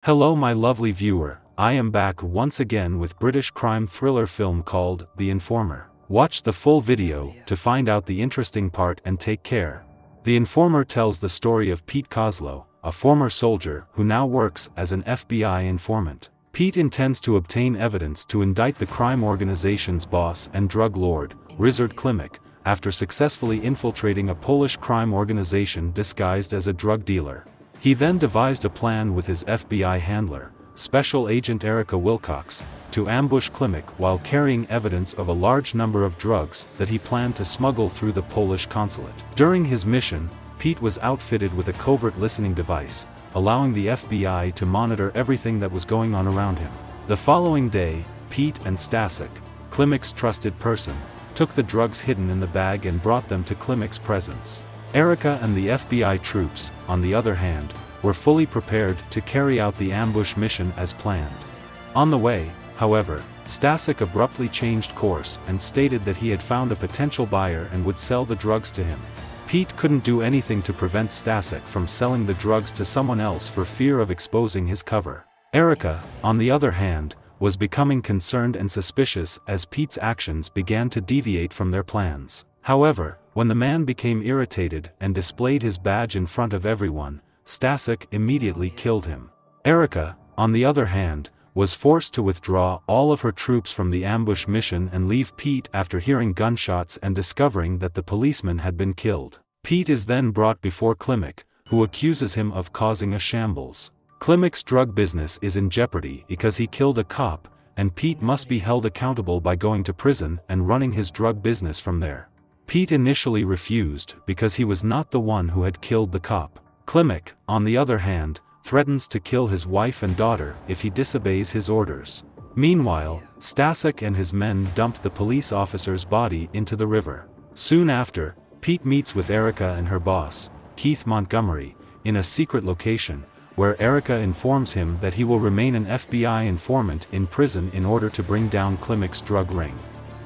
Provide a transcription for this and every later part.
Hello my lovely viewer, I am back once again with British crime thriller film called The Informer. Watch the full video to find out the interesting part and take care. The Informer tells the story of Pete Koslow, a former soldier who now works as an FBI informant. Pete intends to obtain evidence to indict the crime organization's boss and drug lord, Ryszard Klimek, after successfully infiltrating a Polish crime organization disguised as a drug dealer. He then devised a plan with his FBI handler, Special Agent Erica Wilcox, to ambush Klimek while carrying evidence of a large number of drugs that he planned to smuggle through the Polish consulate. During his mission, Pete was outfitted with a covert listening device, allowing the FBI to monitor everything that was going on around him. The following day, Pete and Stasek, Klimek's trusted person, took the drugs hidden in the bag and brought them to Klimek's presence. Erica and the FBI troops, on the other hand, were fully prepared to carry out the ambush mission as planned. On the way, however, Stasek abruptly changed course and stated that he had found a potential buyer and would sell the drugs to him. Pete couldn't do anything to prevent Stasek from selling the drugs to someone else for fear of exposing his cover. Erica, on the other hand, was becoming concerned and suspicious as Pete's actions began to deviate from their plans. However, when the man became irritated and displayed his badge in front of everyone, Stasek immediately killed him. Erica, on the other hand, was forced to withdraw all of her troops from the ambush mission and leave Pete after hearing gunshots and discovering that the policeman had been killed. Pete is then brought before Klimek, who accuses him of causing a shambles. Klimek's drug business is in jeopardy because he killed a cop, and Pete must be held accountable by going to prison and running his drug business from there. Pete initially refused because he was not the one who had killed the cop. Klimek, on the other hand, threatens to kill his wife and daughter if he disobeys his orders. Meanwhile, Stasek and his men dump the police officer's body into the river. Soon after, Pete meets with Erica and her boss, Keith Montgomery, in a secret location, where Erica informs him that he will remain an FBI informant in prison in order to bring down Klimek's drug ring.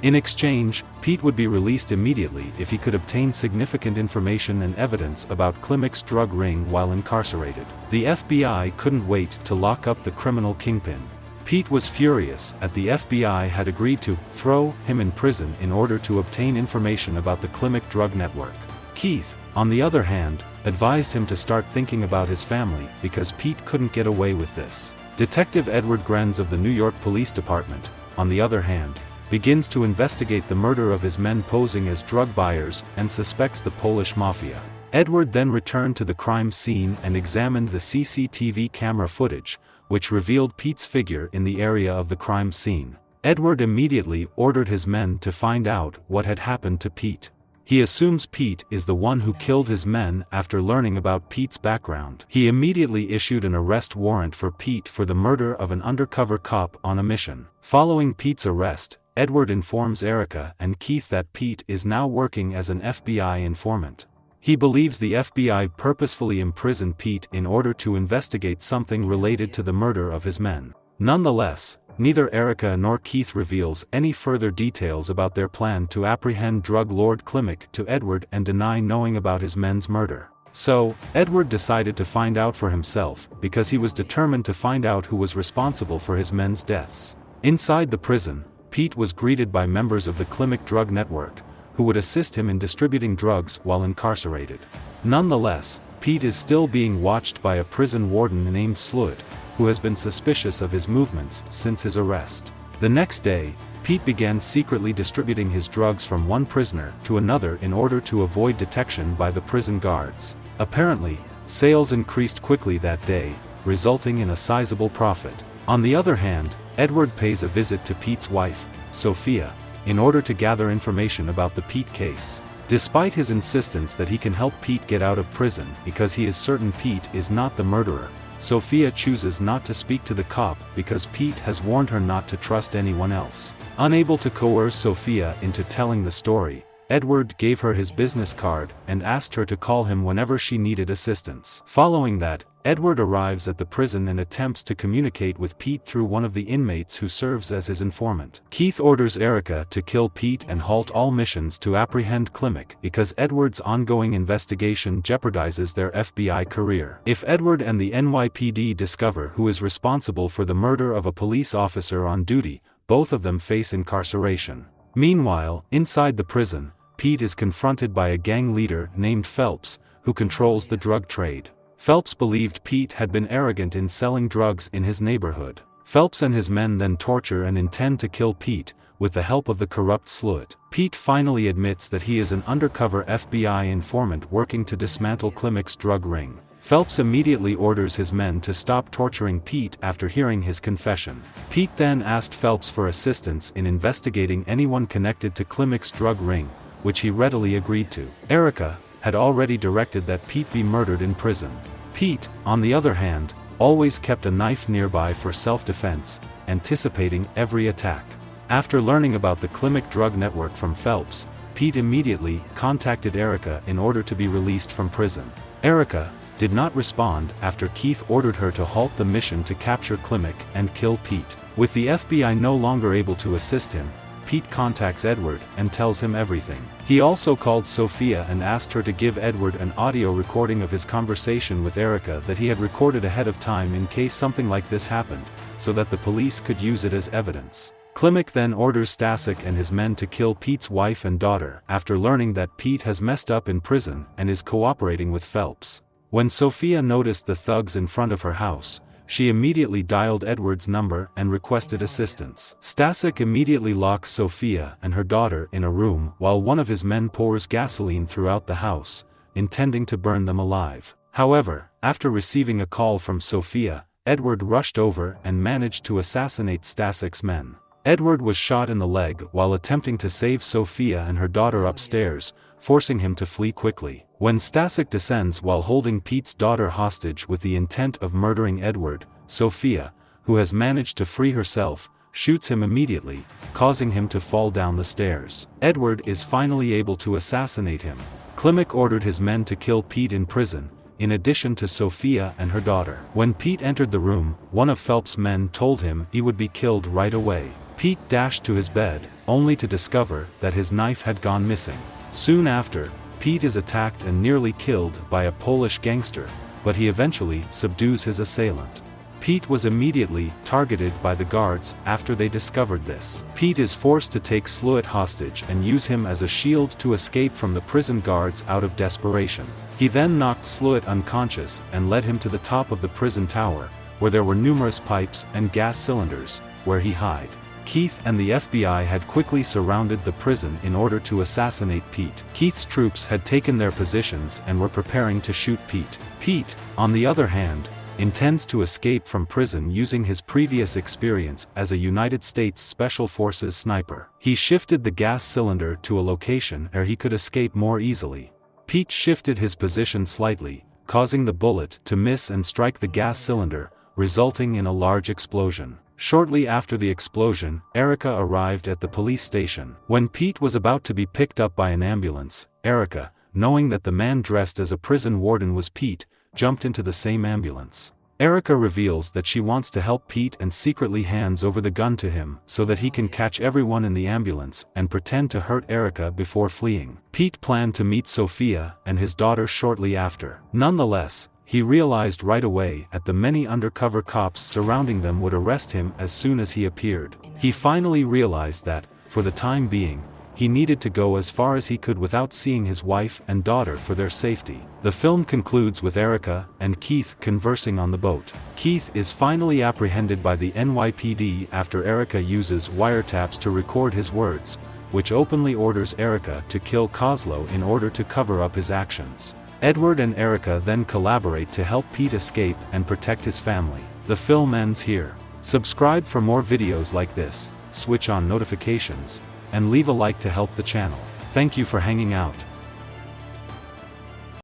In exchange, Pete would be released immediately if he could obtain significant information and evidence about Klimek's drug ring while incarcerated. The FBI couldn't wait to lock up the criminal kingpin. Pete was furious at the FBI had agreed to throw him in prison in order to obtain information about the Klimek drug network. Keith, on the other hand, advised him to start thinking about his family because Pete couldn't get away with this. Detective Edward Grenz of the New York Police Department, on the other hand, begins to investigate the murder of his men posing as drug buyers and suspects the Polish mafia. Edward then returned to the crime scene and examined the CCTV camera footage, which revealed Pete's figure in the area of the crime scene. Edward immediately ordered his men to find out what had happened to Pete. He assumes Pete is the one who killed his men after learning about Pete's background. He immediately issued an arrest warrant for Pete for the murder of an undercover cop on a mission. Following Pete's arrest, Edward informs Erica and Keith that Pete is now working as an FBI informant. He believes the FBI purposefully imprisoned Pete in order to investigate something related to the murder of his men. Nonetheless, neither Erica nor Keith reveals any further details about their plan to apprehend drug lord Klimek to Edward and deny knowing about his men's murder. So, Edward decided to find out for himself because he was determined to find out who was responsible for his men's deaths. Inside the prison, Pete was greeted by members of the Klimek drug network, who would assist him in distributing drugs while incarcerated. Nonetheless, Pete is still being watched by a prison warden named Slud, who has been suspicious of his movements since his arrest. The next day, Pete began secretly distributing his drugs from one prisoner to another in order to avoid detection by the prison guards. Apparently, sales increased quickly that day, resulting in a sizable profit. On the other hand, Edward pays a visit to Pete's wife, Sophia, in order to gather information about the Pete case. Despite his insistence that he can help Pete get out of prison because he is certain Pete is not the murderer, Sophia chooses not to speak to the cop because Pete has warned her not to trust anyone else. Unable to coerce Sophia into telling the story, Edward gave her his business card and asked her to call him whenever she needed assistance. Following that, Edward arrives at the prison and attempts to communicate with Pete through one of the inmates who serves as his informant. Keith orders Erica to kill Pete and halt all missions to apprehend Klimek because Edward's ongoing investigation jeopardizes their FBI career. If Edward and the NYPD discover who is responsible for the murder of a police officer on duty, both of them face incarceration. Meanwhile, inside the prison, Pete is confronted by a gang leader named Phelps, who controls the drug trade. Phelps believed Pete had been arrogant in selling drugs in his neighborhood. Phelps and his men then torture and intend to kill Pete, with the help of the corrupt Shrouded. Pete finally admits that he is an undercover FBI informant working to dismantle Klimek's drug ring. Phelps immediately orders his men to stop torturing Pete after hearing his confession. Pete then asked Phelps for assistance in investigating anyone connected to Klimek's drug ring, which he readily agreed to. Erica had already directed that Pete be murdered in prison. Pete, on the other hand, always kept a knife nearby for self-defense, anticipating every attack. After learning about the Klimek drug network from Phelps, Pete immediately contacted Erica in order to be released from prison. Erica did not respond after Keith ordered her to halt the mission to capture Klimek and kill Pete. With the FBI no longer able to assist him, Pete contacts Edward and tells him everything. He also called Sophia and asked her to give Edward an audio recording of his conversation with Erica that he had recorded ahead of time in case something like this happened, so that the police could use it as evidence. Klimek then orders Stasek and his men to kill Pete's wife and daughter after learning that Pete has messed up in prison and is cooperating with Phelps. When Sophia noticed the thugs in front of her house, she immediately dialed Edward's number and requested assistance. Stasek immediately locks Sophia and her daughter in a room while one of his men pours gasoline throughout the house, intending to burn them alive. However, after receiving a call from Sophia, Edward rushed over and managed to assassinate Stasek's men. Edward was shot in the leg while attempting to save Sophia and her daughter upstairs, forcing him to flee quickly. When Stasek descends while holding Pete's daughter hostage with the intent of murdering Edward, Sophia, who has managed to free herself, shoots him immediately, causing him to fall down the stairs. Edward is finally able to assassinate him. Klimek ordered his men to kill Pete in prison, in addition to Sophia and her daughter. When Pete entered the room, one of Phelps' men told him he would be killed right away. Pete dashed to his bed, only to discover that his knife had gone missing. Soon after, Pete is attacked and nearly killed by a Polish gangster, but he eventually subdues his assailant. Pete was immediately targeted by the guards after they discovered this. Pete is forced to take Shrouded hostage and use him as a shield to escape from the prison guards out of desperation. He then knocked Shrouded unconscious and led him to the top of the prison tower, where there were numerous pipes and gas cylinders, where he hid. Keith and the FBI had quickly surrounded the prison in order to assassinate Pete. Keith's troops had taken their positions and were preparing to shoot Pete. Pete, on the other hand, intends to escape from prison using his previous experience as a United States Special Forces sniper. He shifted the gas cylinder to a location where he could escape more easily. Pete shifted his position slightly, causing the bullet to miss and strike the gas cylinder, resulting in a large explosion. Shortly after the explosion, Erica arrived at the police station. When Pete was about to be picked up by an ambulance, Erica, knowing that the man dressed as a prison warden was Pete, jumped into the same ambulance. Erica reveals that she wants to help Pete and secretly hands over the gun to him so that he can catch everyone in the ambulance and pretend to hurt Erica before fleeing. Pete planned to meet Sophia and his daughter shortly after. Nonetheless, he realized right away that the many undercover cops surrounding them would arrest him as soon as he appeared. He finally realized that, for the time being, he needed to go as far as he could without seeing his wife and daughter for their safety. The film concludes with Erica and Keith conversing on the boat. Keith is finally apprehended by the NYPD after Erica uses wiretaps to record his words, which openly orders Erica to kill Kozlow in order to cover up his actions. Edward and Erica then collaborate to help Pete escape and protect his family. The film ends here. Subscribe for more videos like this, switch on notifications, and leave a like to help the channel. Thank you for hanging out.